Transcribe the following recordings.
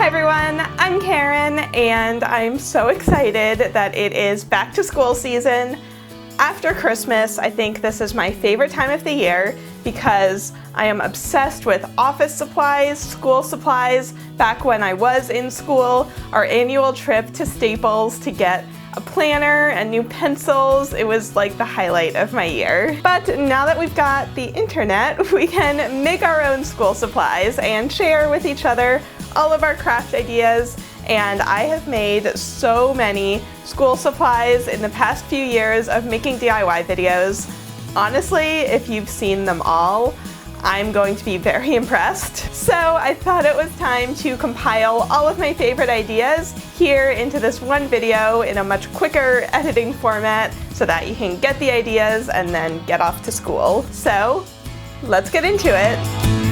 everyone, I'm Karen and I'm so excited that it is back to school season. After Christmas, I think this is my favorite time of the year because I am obsessed with office supplies, school supplies. Back when I was in school, our annual trip to Staples to get a planner and new pencils, it was like the highlight of my year. But now that we've got the internet, we can make our own school supplies and share with each other all of our craft ideas. And I have made so many school supplies in the past few years of making DIY videos. Honestly, if you've seen them all, I'm going to be very impressed. So I thought it was time to compile all of my favorite ideas here into this one video in a much quicker editing format so that you can get the ideas and then get off to school. So let's get into it.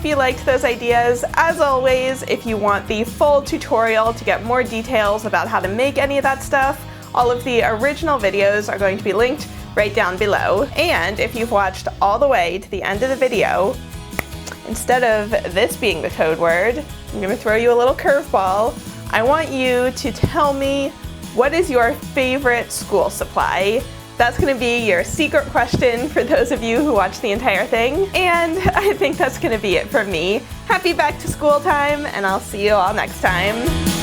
hope you liked those ideas. As always, if you want the full tutorial to get more details about how to make any of that stuff, all of the original videos are going to be linked right down below. And if you've watched all the way to the end of the video, instead of this being the code word, I'm going to throw you a little curveball. I want you to tell me, what is your favorite school supply? That's going to be your secret question for those of you who watch the entire thing. And I think that's going to be it from me. Happy back to school time, and I'll see you all next time.